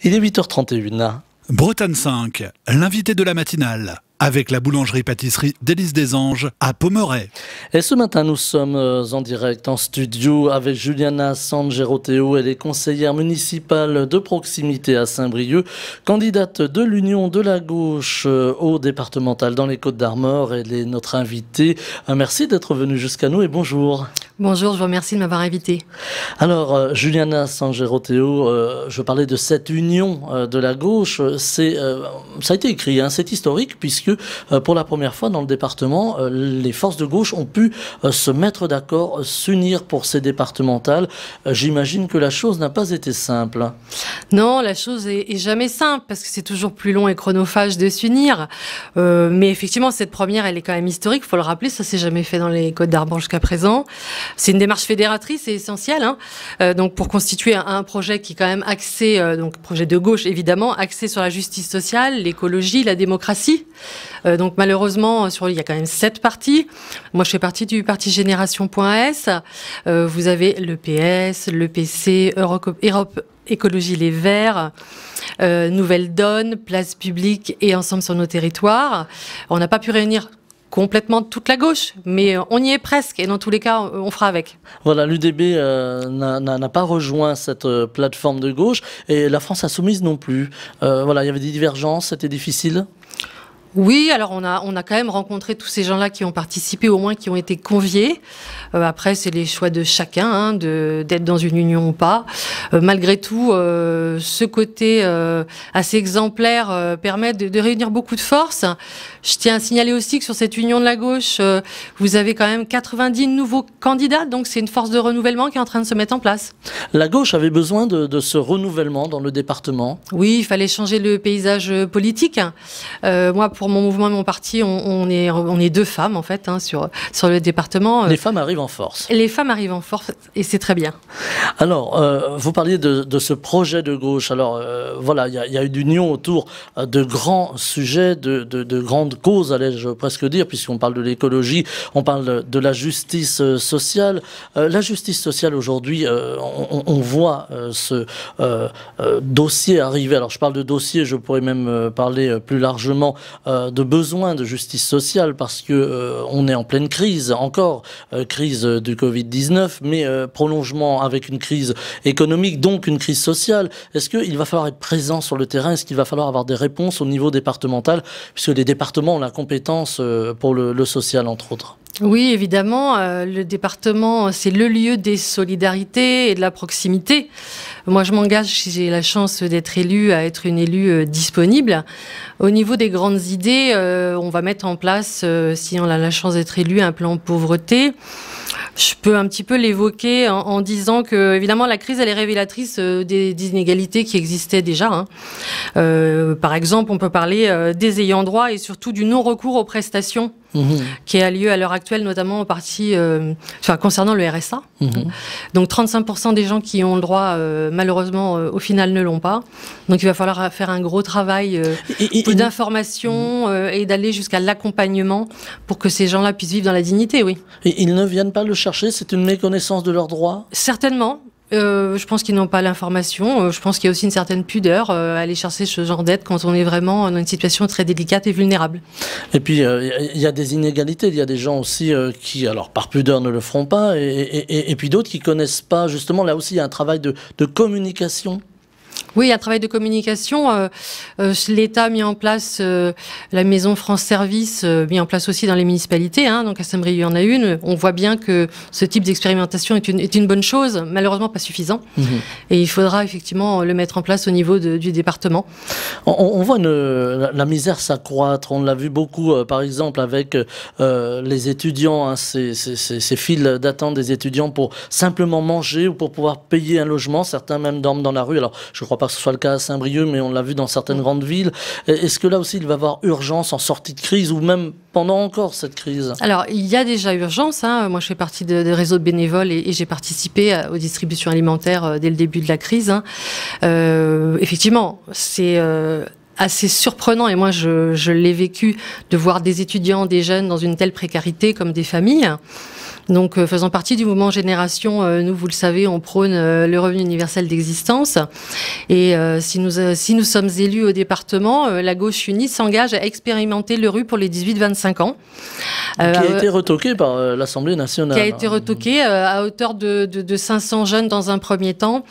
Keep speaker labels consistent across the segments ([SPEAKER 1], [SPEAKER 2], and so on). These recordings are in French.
[SPEAKER 1] Il est 8h31.
[SPEAKER 2] Bretagne 5, l'invité de la matinale, avec la boulangerie-pâtisserie d'Élise des Anges à Pommerais.
[SPEAKER 1] Et ce matin, nous sommes en direct en studio avec Juliana Sangeroteo. Elle est conseillère municipale de proximité à Saint-Brieuc, candidate de l'Union de la gauche au départemental dans les Côtes-d'Armor. Elle est notre invitée. Merci d'être venue jusqu'à nous et bonjour.
[SPEAKER 3] Bonjour, je vous remercie de m'avoir invité.
[SPEAKER 1] Alors, Juliana Sangeroteo, je parlais de cette union de la gauche. Ça a été écrit, c'est historique, puisque pour la première fois dans le département, les forces de gauche ont pu se mettre d'accord, s'unir pour ces départementales. J'imagine que la chose n'a pas été simple.
[SPEAKER 3] Non, la chose est jamais simple, parce que c'est toujours plus long et chronophage de s'unir. Mais effectivement, cette première, elle est quand même historique, il faut le rappeler, ça s'est jamais fait dans les Côtes-d'Armor jusqu'à présent. C'est une démarche fédératrice et essentielle, donc pour constituer un projet qui est quand même axé, donc projet de gauche évidemment, axé sur la justice sociale, l'écologie, la démocratie. Donc malheureusement, il y a quand même 7 partis. Moi, je fais partie du parti Génération.s. Vous avez le PS, le PC, Europe Écologie Les Verts, Nouvelle Donne, Place Publique et Ensemble sur nos territoires. On n'a pas pu réunir complètement toute la gauche, mais on y est presque, et dans tous les cas, on fera avec.
[SPEAKER 1] Voilà, l'UDB n'a pas rejoint cette plateforme de gauche, et la France Insoumise non plus. Voilà, il y avait des divergences, c'était difficile.
[SPEAKER 3] Oui, alors on a quand même rencontré tous ces gens-là qui ont participé, au moins qui ont été conviés. Après, c'est les choix de chacun, d'être dans une union ou pas. Malgré tout, ce côté assez exemplaire permet de réunir beaucoup de forces. Je tiens à signaler aussi que sur cette union de la gauche, vous avez quand même 90 nouveaux candidats, donc c'est une force de renouvellement qui est en train de se mettre en place.
[SPEAKER 1] La gauche avait besoin de ce renouvellement dans le département.
[SPEAKER 3] Oui, il fallait changer le paysage politique. Moi, pour mon mouvement et mon parti, on est 2 femmes en fait sur le département.
[SPEAKER 1] Les femmes arrivent en force.
[SPEAKER 3] Les femmes arrivent en force et c'est très bien.
[SPEAKER 1] Alors, vous parliez de ce projet de gauche. Alors, voilà, il y a eu d'union autour de grands sujets, de grandes causes, allais-je presque dire, puisqu'on parle de l'écologie, on parle de la justice sociale. La justice sociale aujourd'hui, on voit ce dossier arriver. Alors, je parle de dossier, je pourrais même parler plus largement de besoin de justice sociale, parce que on est en pleine crise, encore crise du Covid-19, mais prolongement avec une crise économique, donc une crise sociale. Est-ce qu'il va falloir être présent sur le terrain? Est-ce qu'il va falloir avoir des réponses au niveau départemental, puisque les départements ont la compétence pour le social, entre autres?
[SPEAKER 3] Oui, évidemment, le département, c'est le lieu des solidarités et de la proximité. Moi, je m'engage, si j'ai la chance d'être élue, à être une élue disponible. Au niveau des grandes idées, on va mettre en place, si on a la chance d'être élu, un plan pauvreté. Je peux un petit peu l'évoquer en disant que, évidemment, la crise, elle est révélatrice des inégalités qui existaient déjà. Par exemple, on peut parler des ayants droit et surtout du non-recours aux prestations qui a lieu à l'heure actuelle, notamment au parti, concernant le RSA. Donc 35% des gens qui ont le droit, malheureusement, au final, ne l'ont pas. Donc il va falloir faire un gros travail d'information et d'aller jusqu'à l'accompagnement pour que ces gens-là puissent vivre dans la dignité, oui.
[SPEAKER 1] Et ils ne viennent pas le chercher? C'est une méconnaissance de leurs droits?
[SPEAKER 3] Certainement. Je pense qu'ils n'ont pas l'information. Je pense qu'il y a aussi une certaine pudeur à aller chercher ce genre d'aide quand on est vraiment dans une situation très délicate et vulnérable.
[SPEAKER 1] Et puis, il y a des inégalités. Il y a des gens aussi qui, alors par pudeur, ne le feront pas. Et puis d'autres qui ne connaissent pas. Justement, là aussi, il y a un travail de communication.
[SPEAKER 3] Oui, un travail de communication. L'État a mis en place la maison France Service, mis en place aussi dans les municipalités. Donc à Saint-Brieuc, il y en a une. On voit bien que ce type d'expérimentation est une bonne chose, malheureusement pas suffisant. Et il faudra effectivement le mettre en place au niveau du département.
[SPEAKER 1] On voit la misère s'accroître. On l'a vu beaucoup, par exemple, avec les étudiants, ces files d'attente des étudiants pour simplement manger ou pour pouvoir payer un logement. Certains même dorment dans la rue. Alors, je ne crois pas que ce soit le cas à Saint-Brieuc, mais on l'a vu dans certaines grandes villes. Est-ce que là aussi, il va y avoir urgence en sortie de crise ou même pendant encore cette crise? Alors,
[SPEAKER 3] il y a déjà urgence. Moi, je fais partie de réseaux de bénévoles et j'ai participé aux distributions alimentaires dès le début de la crise. Effectivement, c'est assez surprenant, et moi, je l'ai vécu, de voir des étudiants, des jeunes dans une telle précarité comme des familles. Donc, faisant partie du mouvement Génération, nous, vous le savez, on prône le revenu universel d'existence. Et si nous sommes élus au département, la gauche unie s'engage à expérimenter le RU pour les 18-25 ans.
[SPEAKER 1] Qui a été retoqué par l'Assemblée nationale.
[SPEAKER 3] Qui a été retoqué à hauteur de 500 jeunes dans un premier temps.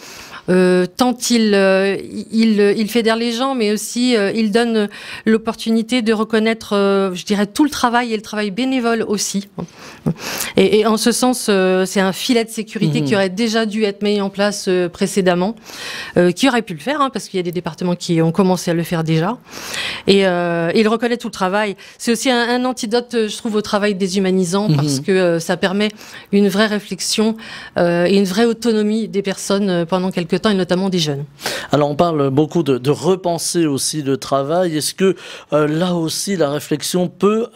[SPEAKER 3] Tant il fédère les gens, mais aussi il donne l'opportunité de reconnaître, je dirais, tout le travail et le travail bénévole aussi. Et en ce sens, c'est un filet de sécurité qui aurait déjà dû être mis en place précédemment, qui aurait pu le faire, hein, parce qu'il y a des départements qui ont commencé à le faire déjà. Et il reconnaît tout le travail. C'est aussi un antidote, je trouve, au travail déshumanisant, parce que ça permet une vraie réflexion et une vraie autonomie des personnes pendant quelques temps, et notamment des jeunes.
[SPEAKER 1] Alors on parle beaucoup de repenser aussi le travail. Est-ce que là aussi la réflexion peut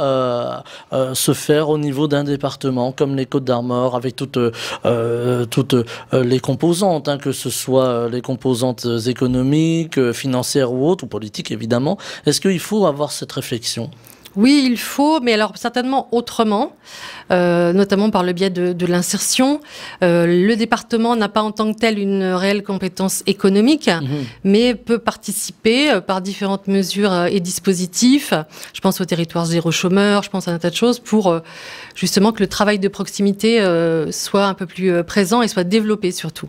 [SPEAKER 1] se faire au niveau d'un département comme les Côtes-d'Armor, avec toutes les composantes, hein, que ce soit les composantes économiques, financières ou autres, ou politiques évidemment. Est-ce qu'il faut avoir cette réflexion ?
[SPEAKER 3] Oui, il faut, mais alors certainement autrement, notamment par le biais de l'insertion. Le département n'a pas en tant que tel une réelle compétence économique, mais peut participer par différentes mesures et dispositifs. Je pense au territoire zéro chômeur, je pense à un tas de choses pour justement que le travail de proximité soit un peu plus présent et soit développé surtout.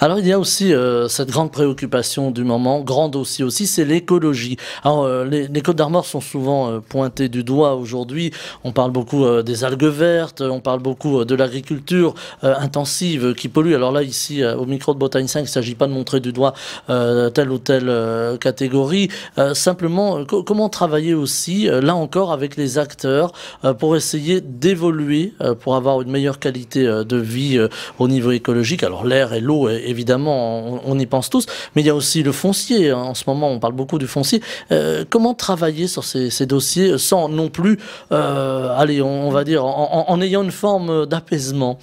[SPEAKER 1] Alors il y a aussi cette grande préoccupation du moment, grand dossier aussi, c'est l'écologie. Alors les Côtes-d'Armor sont souvent pointées du doigt aujourd'hui. On parle beaucoup des algues vertes, on parle beaucoup de l'agriculture intensive qui pollue. Alors là ici au micro de Bretagne 5, il ne s'agit pas de montrer du doigt telle ou telle catégorie. Simplement, comment travailler aussi, là encore, avec les acteurs pour essayer d'évoluer, pour avoir une meilleure qualité de vie au niveau écologique. Alors l'air et l'eau, évidemment, on y pense tous, mais il y a aussi le foncier. En ce moment, on parle beaucoup du foncier. Comment travailler sur ces dossiers sans non plus, allez, on va dire, en ayant une forme d'apaisement?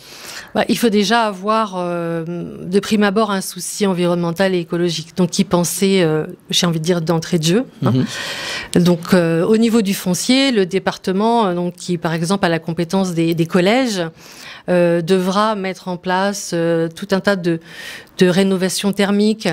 [SPEAKER 3] Il faut déjà avoir, de prime abord, un souci environnemental et écologique. Donc, y penser, j'ai envie de dire, d'entrée de jeu. Hein. Donc, au niveau du foncier, le département, donc, qui, par exemple, a la compétence des collèges, devra mettre en place tout un tas de rénovations thermiques.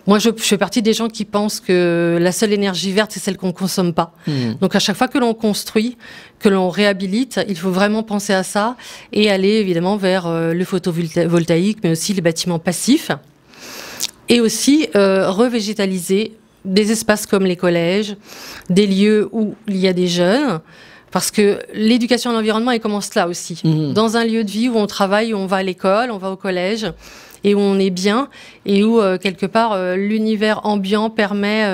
[SPEAKER 3] Moi, je fais partie des gens qui pensent que la seule énergie verte, c'est celle qu'on ne consomme pas. Donc, à chaque fois que l'on construit, que l'on réhabilite, il faut vraiment penser à ça et aller évidemment vers le photovoltaïque, mais aussi les bâtiments passifs. Et aussi revégétaliser des espaces comme les collèges, des lieux où il y a des jeunes. Parce que l'éducation à l'environnement, elle commence là aussi. Dans un lieu de vie où on travaille, où on va à l'école, on va au collège, et où on est bien, et où, quelque part, l'univers ambiant permet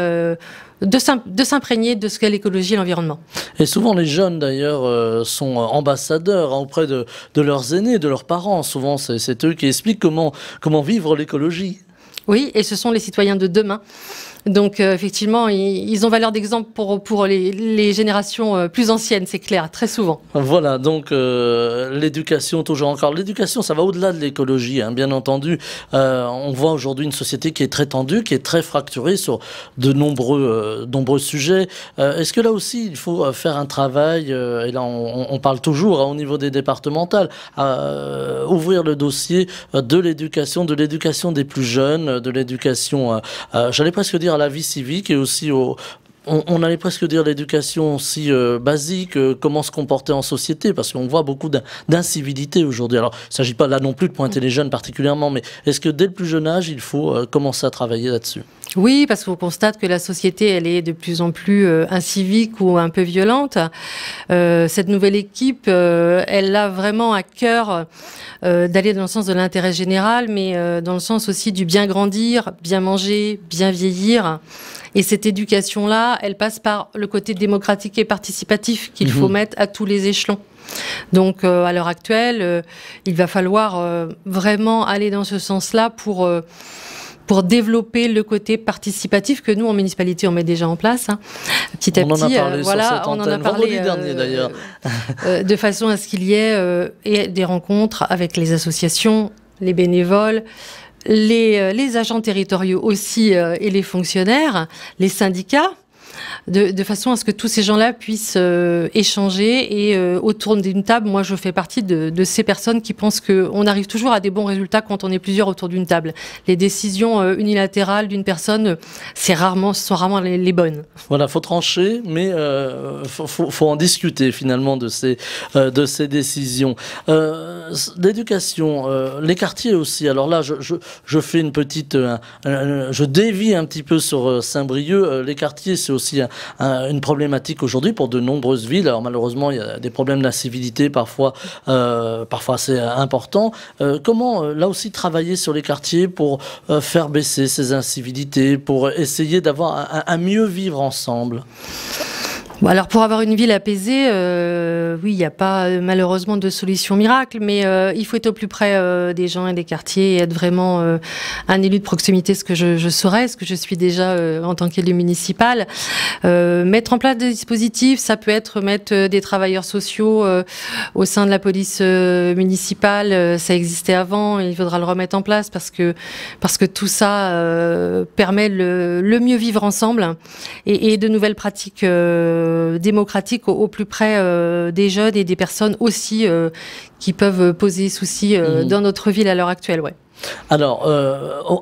[SPEAKER 3] de s'imprégner de ce qu'est l'écologie et l'environnement.
[SPEAKER 1] Et souvent, les jeunes, d'ailleurs, sont ambassadeurs auprès de leurs aînés, de leurs parents. Souvent, c'est eux qui expliquent comment vivre l'écologie.
[SPEAKER 3] Oui, et ce sont les citoyens de demain. Donc, effectivement, ils ont valeur d'exemple pour les générations plus anciennes, c'est clair, très souvent.
[SPEAKER 1] Voilà, donc l'éducation, toujours encore. L'éducation, ça va au-delà de l'écologie, hein, bien entendu. On voit aujourd'hui une société qui est très tendue, qui est très fracturée sur de nombreux sujets. Est-ce que là aussi, il faut faire un travail, et là on parle toujours hein, au niveau des départementales, ouvrir le dossier de l'éducation des plus jeunes, de l'éducation, j'allais presque dire à la vie civique et aussi on allait presque dire l'éducation aussi basique, comment se comporter en société, parce qu'on voit beaucoup d'incivilité aujourd'hui. Alors, il ne s'agit pas là non plus de pointer les jeunes particulièrement, mais est-ce que dès le plus jeune âge, il faut commencer à travailler là-dessus?
[SPEAKER 3] Oui, parce qu'on constate que la société, elle est de plus en plus incivique ou un peu violente. Cette nouvelle équipe, elle a vraiment à cœur d'aller dans le sens de l'intérêt général, mais dans le sens aussi du bien grandir, bien manger, bien vieillir. Et cette éducation-là, elle passe par le côté démocratique et participatif qu'il faut mettre à tous les échelons. Donc, à l'heure actuelle, il va falloir vraiment aller dans ce sens-là pour développer le côté participatif que nous, en municipalité, on met déjà en place. Hein. Petit à petit,
[SPEAKER 1] on en a parlé sur cette
[SPEAKER 3] on en a
[SPEAKER 1] antenne
[SPEAKER 3] parlé
[SPEAKER 1] vendredi dernier d'ailleurs.
[SPEAKER 3] De façon à ce qu'il y ait des rencontres avec les associations, les bénévoles, les agents territoriaux aussi et les fonctionnaires, les syndicats. de façon à ce que tous ces gens-là puissent échanger. Et autour d'une table, moi, je fais partie de ces personnes qui pensent qu'on arrive toujours à des bons résultats quand on est plusieurs autour d'une table. Les décisions unilatérales d'une personne, sont rarement les bonnes.
[SPEAKER 1] Voilà, faut trancher, mais faut en discuter finalement de ces décisions. L'éducation, les quartiers aussi. Alors là, je fais une petite, je dévie un petit peu sur Saint-Brieuc. Les quartiers, c'est aussi une problématique aujourd'hui pour de nombreuses villes. Alors malheureusement, il y a des problèmes d'incivilité parfois assez importants. Comment là aussi travailler sur les quartiers pour faire baisser ces incivilités, pour essayer d'avoir un mieux vivre ensemble?
[SPEAKER 3] Bon, alors pour avoir une ville apaisée, oui, il n'y a pas malheureusement de solution miracle, mais il faut être au plus près des gens et des quartiers et être vraiment un élu de proximité, ce que je serai, ce que je suis déjà en tant qu'élu municipal. Mettre en place des dispositifs, ça peut être mettre des travailleurs sociaux au sein de la police municipale. Ça existait avant, il faudra le remettre en place parce que tout ça permet le mieux vivre ensemble et de nouvelles pratiques démocratique au plus près des jeunes et des personnes aussi qui peuvent poser souci dans notre ville à l'heure actuelle. Ouais.
[SPEAKER 1] Alors,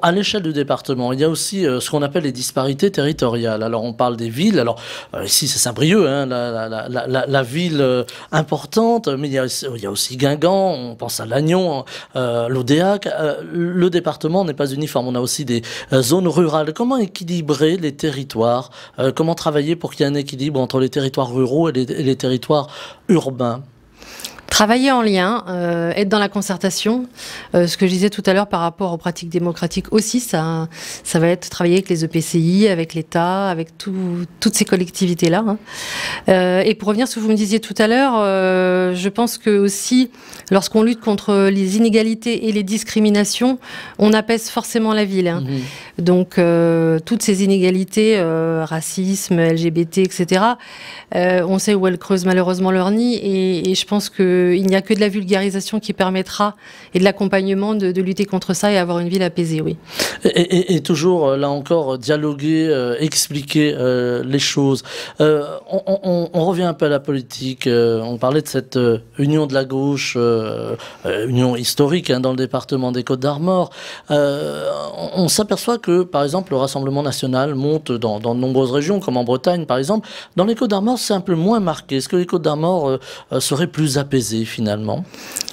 [SPEAKER 1] à l'échelle du département, il y a aussi ce qu'on appelle les disparités territoriales. Alors, on parle des villes. Alors, ici, c'est Saint-Brieuc, hein, la ville importante, mais il y a aussi Guingamp, on pense à Lannion, l'Odéac. Le département n'est pas uniforme. On a aussi des zones rurales. Comment équilibrer les territoires? Comment travailler pour qu'il y ait un équilibre entre les territoires ruraux et les territoires urbains?
[SPEAKER 3] Travailler en lien, être dans la concertation. Ce que je disais tout à l'heure par rapport aux pratiques démocratiques aussi, ça va être travailler avec les EPCI, avec l'État, avec toutes ces collectivités-là. Hein. Et pour revenir sur ce que vous me disiez tout à l'heure, je pense que aussi, lorsqu'on lutte contre les inégalités et les discriminations, on apaise forcément la ville. Hein. Mmh. Donc, toutes ces inégalités, racisme, LGBT, etc., on sait où elles creusent malheureusement leur nid. Et je pense qu'il n'y a que de la vulgarisation qui permettra et de l'accompagnement de lutter contre ça et avoir une ville apaisée, oui.
[SPEAKER 1] Et toujours, là encore, dialoguer, expliquer les choses. On revient un peu à la politique. On parlait de cette union de la gauche, union historique hein, dans le département des Côtes-d'Armor. On s'aperçoit que, par exemple, le Rassemblement national monte dans de nombreuses régions, comme en Bretagne, par exemple. Dans les Côtes-d'Armor, c'est un peu moins marqué. Est-ce que les Côtes-d'Armor seraient plus apaisées, finalement?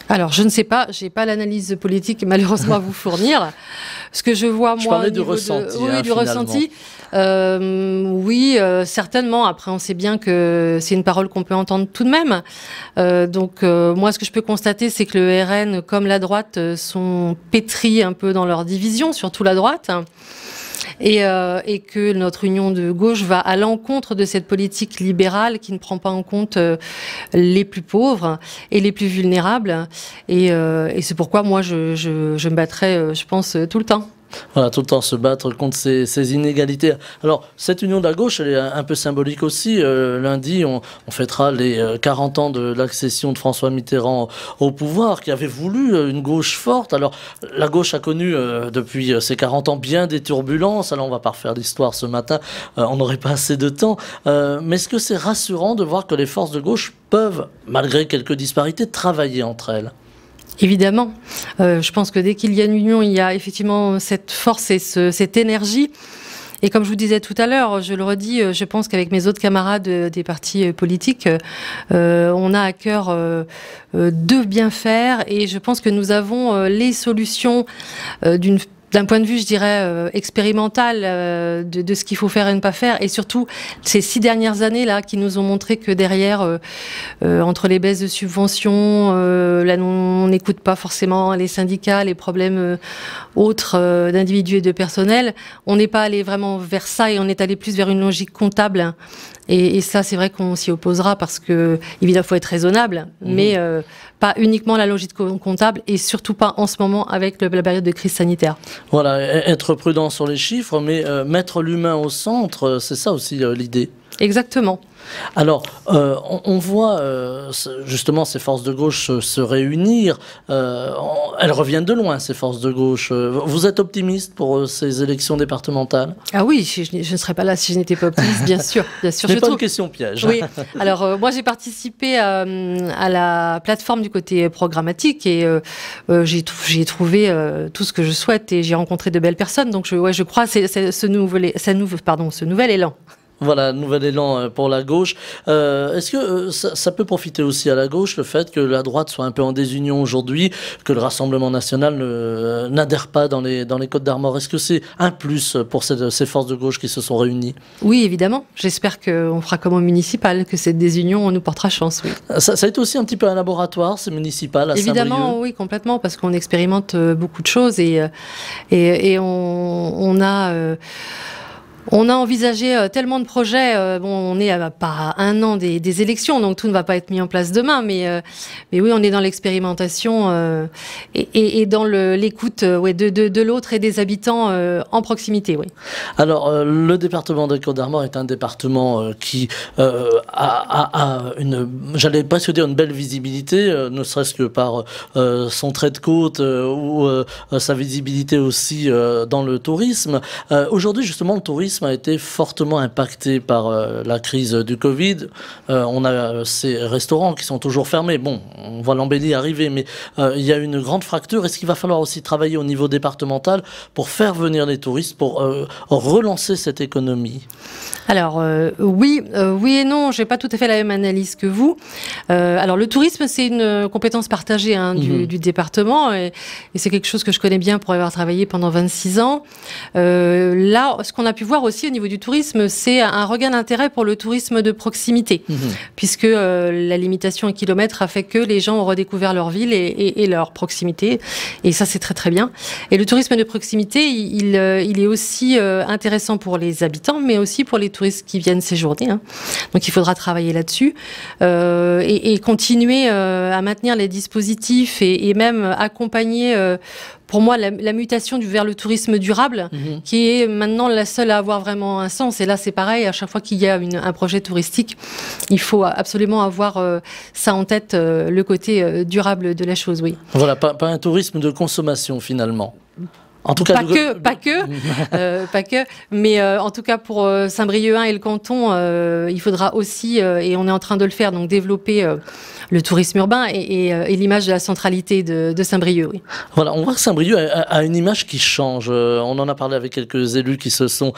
[SPEAKER 1] Alors,
[SPEAKER 3] je ne sais pas. Je n'ai pas l'analyse politique, malheureusement, à vous fournir. Ce que je vois, moi...
[SPEAKER 1] Je parlais du ressenti.
[SPEAKER 3] Oui, du ressenti. Oui, certainement. Après, on sait bien que c'est une parole qu'on peut entendre tout de même. Donc, moi, ce que je peux constater, c'est que le RN, comme la droite, sont pétris un peu dans leur division, surtout la droite. Et que notre union de gauche va à l'encontre de cette politique libérale qui ne prend pas en compte les plus pauvres et les plus vulnérables. Et c'est pourquoi moi, je me battrai, je pense, tout le temps.
[SPEAKER 1] Voilà, tout le temps se battre contre ces inégalités. Alors, cette union de la gauche, elle est un peu symbolique aussi. Lundi, on fêtera les 40 ans de l'accession de François Mitterrand au pouvoir, qui avait voulu une gauche forte. Alors, la gauche a connu depuis ces 40 ans bien des turbulences. Alors, on va pas refaire l'histoire ce matin, on n'aurait pas assez de temps. Mais est-ce que c'est rassurant de voir que les forces de gauche peuvent, malgré quelques disparités, travailler entre elles ?
[SPEAKER 3] Évidemment. Je pense que dès qu'il y a une union, il y a effectivement cette force et cette énergie. Et comme je vous disais tout à l'heure, je le redis, je pense qu'avec mes autres camarades des partis politiques, on a à cœur de bien faire. Et je pense que nous avons les solutions d'un point de vue, je dirais, expérimental de ce qu'il faut faire et ne pas faire. Et surtout, ces 6 dernières années-là qui nous ont montré que derrière, entre les baisses de subventions, là, on n'écoute pas forcément les syndicats, les problèmes autres d'individus et de personnel. On n'est pas allé vraiment vers ça et on est allé plus vers une logique comptable. Et ça, c'est vrai qu'on s'y opposera parce que, évidemment, il faut être raisonnable, mais pas uniquement la logique comptable et surtout pas en ce moment avec la période de crise sanitaire.
[SPEAKER 1] Voilà, être prudent sur les chiffres, mais mettre l'humain au centre, c'est ça aussi l'idée.
[SPEAKER 3] Exactement.
[SPEAKER 1] Alors, on voit justement ces forces de gauche se réunir. Elles reviennent de loin, ces forces de gauche. Vous êtes optimiste pour ces élections départementales?
[SPEAKER 3] Ah oui, je ne serais pas là si je n'étais pas optimiste, bien sûr.
[SPEAKER 1] Ce n'est pas une question piège.
[SPEAKER 3] Oui. Alors, moi, j'ai participé à la plateforme du côté programmatique et j'ai trouvé tout ce que je souhaite et j'ai rencontré de belles personnes. Donc, je crois c'est ce nouvel élan.
[SPEAKER 1] Voilà, nouvel élan pour la gauche. Est-ce que ça peut profiter aussi à la gauche, le fait que la droite soit un peu en désunion aujourd'hui, que le Rassemblement national n'adhère pas dans les Côtes d'Armor? Est-ce que c'est un plus pour ces forces de gauche qui se sont réunies?
[SPEAKER 3] Oui, évidemment. J'espère qu'on fera comme au municipal, que cette désunion nous portera chance. Oui.
[SPEAKER 1] Ça a été aussi un petit peu un laboratoire, ces municipales à Saint-Brieuc?
[SPEAKER 3] Évidemment, oui, complètement, parce qu'on expérimente beaucoup de choses et on a envisagé tellement de projets. On est pas à un an des élections, donc tout ne va pas être mis en place demain. Mais oui, on est dans l'expérimentation et dans l'écoute de l'autre et des habitants en proximité. Oui.
[SPEAKER 1] Alors, le département des Côtes-d'Armor est un département qui a j'allais presque dire une belle visibilité, ne serait-ce que par son trait de côte ou sa visibilité aussi dans le tourisme. Aujourd'hui, justement, le tourisme a été fortement impacté par la crise du Covid. On a ces restaurants qui sont toujours fermés. Bon, on voit l'embellie arriver, mais il y a une grande fracture. Est-ce qu'il va falloir aussi travailler au niveau départemental pour faire venir les touristes, pour relancer cette économie?
[SPEAKER 3] Alors oui et non, j'ai pas tout à fait la même analyse que vous. Alors le tourisme, c'est une compétence partagée du département et c'est quelque chose que je connais bien pour avoir travaillé pendant 26 ans. Là, ce qu'on a pu voir aussi au niveau du tourisme, c'est un regain d'intérêt pour le tourisme de proximité, puisque la limitation en kilomètres a fait que les gens ont redécouvert leur ville et leur proximité, et ça c'est très très bien. Et le tourisme de proximité, il est aussi intéressant pour les habitants, mais aussi pour les touristes qui viennent séjourner. Donc il faudra travailler là-dessus et continuer à maintenir les dispositifs et même accompagner pour moi, la mutation vers le tourisme durable, qui est maintenant la seule à avoir vraiment un sens. Et là, c'est pareil, à chaque fois qu'il y a un projet touristique, il faut absolument avoir ça en tête, le côté durable de la chose, oui.
[SPEAKER 1] Voilà, pas un tourisme de consommation, finalement.
[SPEAKER 3] En tout cas, pas que, mais en tout cas pour Saint-Brieuc 1 et le canton, il faudra aussi, et on est en train de le faire, donc développer le tourisme urbain et l'image de la centralité de Saint-Brieuc. Oui.
[SPEAKER 1] Voilà, on voit que Saint-Brieuc a une image qui change. On en a parlé avec quelques élus qui se sont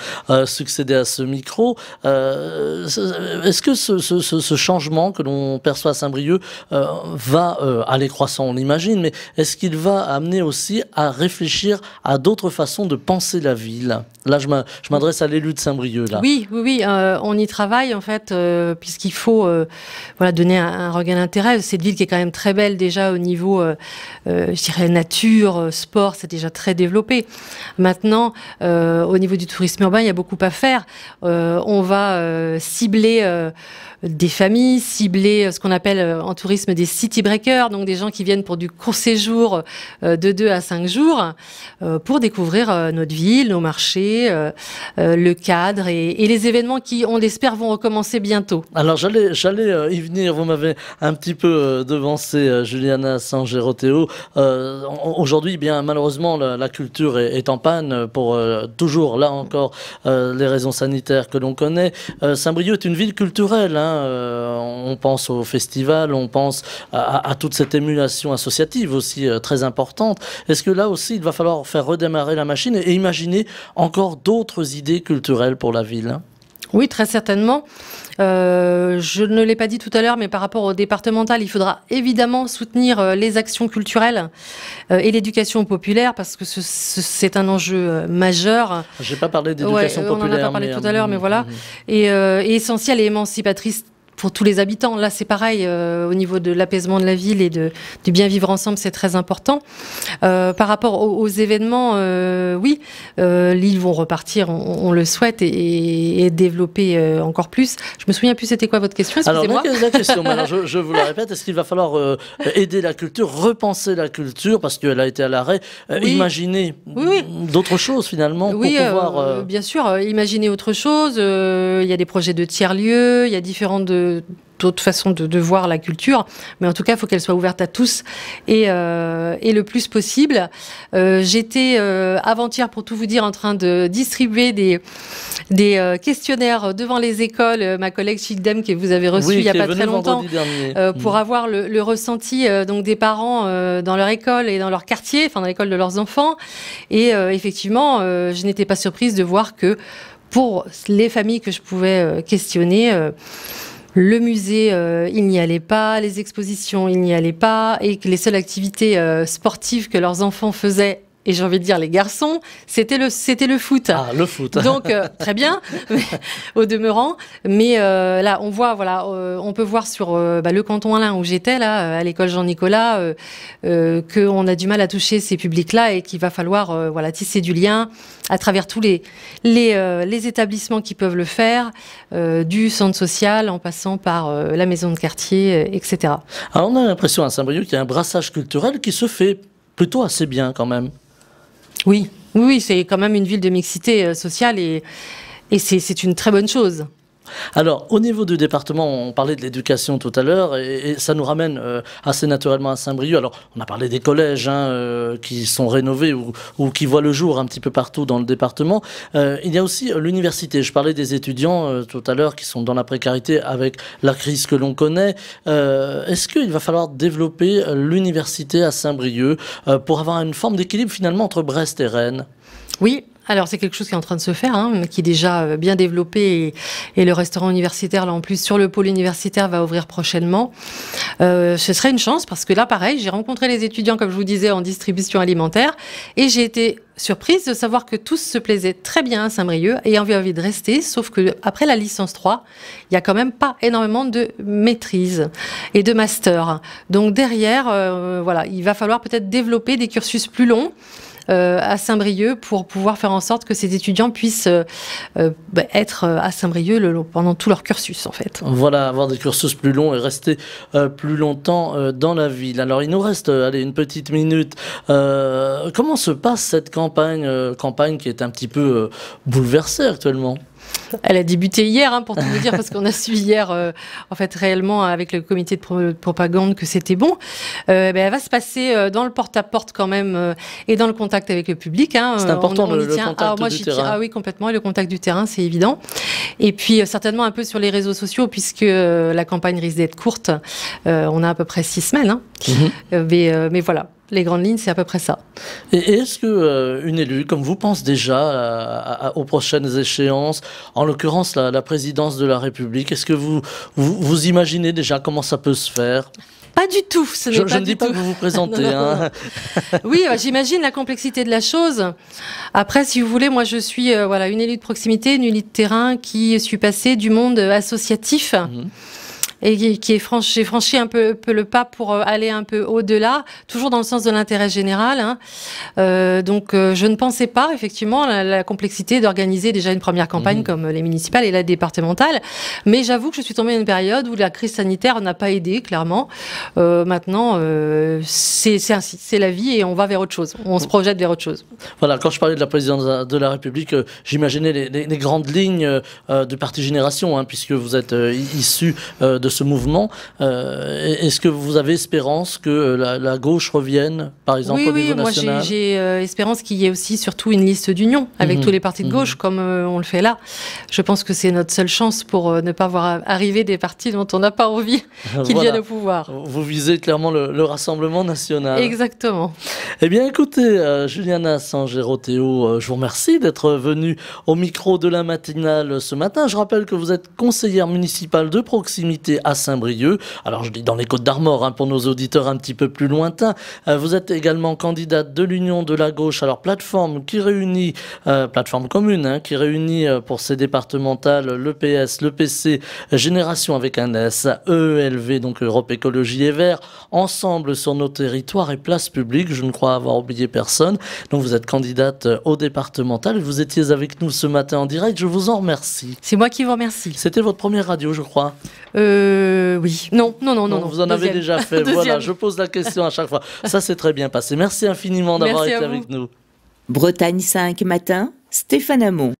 [SPEAKER 1] succédés à ce micro. Est-ce que ce changement que l'on perçoit à Saint-Brieuc va aller croissant, on l'imagine, mais est-ce qu'il va amener aussi à réfléchir à d'autres façons de penser la ville? Là, je m'adresse à l'élu de Saint-Brieuc. Là.
[SPEAKER 3] Oui, on y travaille en fait, puisqu'il faut donner un regain d'intérêt. Cette ville qui est quand même très belle déjà au niveau, je dirais, nature, sport, c'est déjà très développé. Maintenant, au niveau du tourisme urbain, il y a beaucoup à faire. On va cibler des familles, cibler ce qu'on appelle en tourisme des city breakers, donc des gens qui viennent pour du court séjour de 2 à 5 jours pour découvrir notre ville, nos marchés, le cadre et les événements qui, on l'espère, vont recommencer bientôt.
[SPEAKER 1] Alors j'allais y venir, vous m'avez un petit peu devancé, Juliana San-Geroteo. Aujourd'hui, bien malheureusement, la culture est en panne pour toujours, là encore, les raisons sanitaires que l'on connaît. Saint-Brieuc est une ville culturelle, on pense au festival, on pense à toute cette émulation associative aussi très importante. Est-ce que là aussi, il va falloir faire redémarrer la machine et imaginer encore d'autres idées culturelles pour la ville?
[SPEAKER 3] Oui, très certainement. Je ne l'ai pas dit tout à l'heure, mais par rapport au départemental, il faudra évidemment soutenir les actions culturelles et l'éducation populaire, parce que c'est un enjeu majeur.
[SPEAKER 1] Je n'ai pas parlé d'éducation populaire.
[SPEAKER 3] On en a pas parlé tout à l'heure, mais voilà. Et essentiel et émancipatrice pour tous les habitants. Là, c'est pareil, au niveau de l'apaisement de la ville et du bien vivre ensemble, c'est très important. Par rapport aux événements, oui, l'île vont repartir, on le souhaite, et développer encore plus. Je me souviens plus, c'était quoi votre question? Excusez-moi.
[SPEAKER 1] Alors, la question, maintenant, je vous la répète, est-ce qu'il va falloir aider la culture, repenser la culture, parce qu'elle a été à l'arrêt, imaginer d'autres choses, finalement, pour pouvoir...
[SPEAKER 3] bien sûr, imaginer autre chose. Il y a des projets de tiers-lieux, il y a d'autres façons de voir la culture, mais en tout cas, il faut qu'elle soit ouverte à tous et le plus possible. J'étais avant-hier, pour tout vous dire, en train de distribuer des questionnaires devant les écoles. Ma collègue Childem, que vous avez reçue il n'y a pas très longtemps, pour avoir le ressenti donc des parents dans leur école et dans leur quartier, enfin dans l'école de leurs enfants. Et effectivement, je n'étais pas surprise de voir que pour les familles que je pouvais questionner, le musée, il n'y allait pas, les expositions, il n'y allait pas, et que les seules activités sportives que leurs enfants faisaient, et j'ai envie de dire les garçons, c'était le foot.
[SPEAKER 1] Ah, le foot.
[SPEAKER 3] Donc, très bien, au demeurant. Mais là, on voit, voilà, on peut voir sur le canton Alain où j'étais, là, à l'école Jean-Nicolas, qu'on a du mal à toucher ces publics-là et qu'il va falloir tisser du lien à travers tous les établissements qui peuvent le faire, du centre social en passant par la maison de quartier, etc.
[SPEAKER 1] Alors, on a l'impression à Saint-Brieuc qu'il y a un brassage culturel qui se fait plutôt assez bien quand même.
[SPEAKER 3] Oui, c'est quand même une ville de mixité sociale et c'est une très bonne chose.
[SPEAKER 1] Alors, au niveau du département, on parlait de l'éducation tout à l'heure, et ça nous ramène assez naturellement à Saint-Brieuc. Alors, on a parlé des collèges qui sont rénovés ou qui voient le jour un petit peu partout dans le département. Il y a aussi l'université. Je parlais des étudiants tout à l'heure qui sont dans la précarité avec la crise que l'on connaît. Est-ce qu'il va falloir développer l'université à Saint-Brieuc pour avoir une forme d'équilibre finalement entre Brest et Rennes? Oui.
[SPEAKER 3] Alors, c'est quelque chose qui est en train de se faire, qui est déjà bien développé, et le restaurant universitaire, là, en plus, sur le pôle universitaire, va ouvrir prochainement. Ce serait une chance, parce que là, pareil, j'ai rencontré les étudiants, comme je vous disais, en distribution alimentaire, et j'ai été surprise de savoir que tous se plaisaient très bien à Saint-Brieuc et avaient envie de rester, sauf que après la licence 3, il n'y a quand même pas énormément de maîtrise et de master. Donc derrière, il va falloir peut-être développer des cursus plus longs à Saint-Brieuc pour pouvoir faire en sorte que ces étudiants puissent être à Saint-Brieuc pendant tout leur cursus, en fait.
[SPEAKER 1] Voilà, avoir des cursus plus longs et rester plus longtemps dans la ville. Alors, il nous reste une petite minute. Comment se passe cette campagne qui est un petit peu bouleversée actuellement?
[SPEAKER 3] Elle a débuté hier, pour tout vous dire, parce qu'on a su hier, en fait, réellement, avec le comité de propagande, que c'était bon. Elle va se passer dans le porte-à-porte quand même, et dans le contact avec le public.
[SPEAKER 1] C'est important, le contact du terrain.
[SPEAKER 3] Ah oui, complètement, et le contact du terrain, c'est évident. Et puis, certainement un peu sur les réseaux sociaux, puisque la campagne risque d'être courte. On a à peu près 6 semaines. Mais voilà. Les grandes lignes, c'est à peu près ça.
[SPEAKER 1] Et est-ce qu'une élue, comme vous, pense déjà aux prochaines échéances, en l'occurrence la présidence de la République? Est-ce que vous imaginez déjà comment ça peut se faire?
[SPEAKER 3] Pas du tout. Je
[SPEAKER 1] ne dis pas que vous vous présentez.
[SPEAKER 3] Non. Oui, j'imagine la complexité de la chose. Après, si vous voulez, moi je suis une élue de proximité, une élue de terrain qui suis passée du monde associatif. Et j'ai franchi un peu le pas pour aller un peu au-delà, toujours dans le sens de l'intérêt général. Donc, je ne pensais pas, effectivement, la complexité d'organiser déjà une première campagne comme les municipales et la départementale. Mais j'avoue que je suis tombée dans une période où la crise sanitaire n'a pas aidé, clairement. Maintenant, c'est ainsi, c'est la vie et on va vers autre chose. On se projette vers autre chose. Voilà,
[SPEAKER 1] quand je parlais de la présidence de la République, j'imaginais les grandes lignes du Parti Génération, puisque vous êtes issu de ce mouvement. Est-ce que vous avez espérance que la gauche revienne, par exemple, au niveau national?
[SPEAKER 3] Oui, moi j'ai espérance qu'il y ait aussi surtout une liste d'union avec tous les partis de gauche, comme on le fait là. Je pense que c'est notre seule chance pour ne pas voir arriver des partis dont on n'a pas envie qu'ils viennent au pouvoir.
[SPEAKER 1] Vous visez clairement le Rassemblement national.
[SPEAKER 3] Exactement.
[SPEAKER 1] Eh bien, écoutez, Juliana Sangero-Théo, je vous remercie d'être venue au micro de la matinale ce matin. Je rappelle que vous êtes conseillère municipale de proximité habitez à Saint-Brieuc. Alors je dis dans les Côtes-d'Armor, hein, pour nos auditeurs un petit peu plus lointains. Vous êtes également candidate de l'Union de la gauche, alors plateforme qui réunit, plateforme commune, hein, qui réunit pour ces départementales le PS, le PC, Génération avec un S, EELV, donc Europe Écologie et Verts, ensemble sur nos territoires et places publiques. Je ne crois avoir oublié personne. Donc vous êtes candidate au départemental. Vous étiez avec nous ce matin en direct. Je vous en remercie.
[SPEAKER 3] C'est moi qui vous remercie.
[SPEAKER 1] C'était votre première radio, je crois.
[SPEAKER 3] Oui. Non.
[SPEAKER 1] Vous en avez déjà fait. Voilà, je pose la question à chaque fois. Ça s'est très bien passé. Merci infiniment d'avoir été avec nous.
[SPEAKER 4] Bretagne 5 matin, Stéphane Hamon.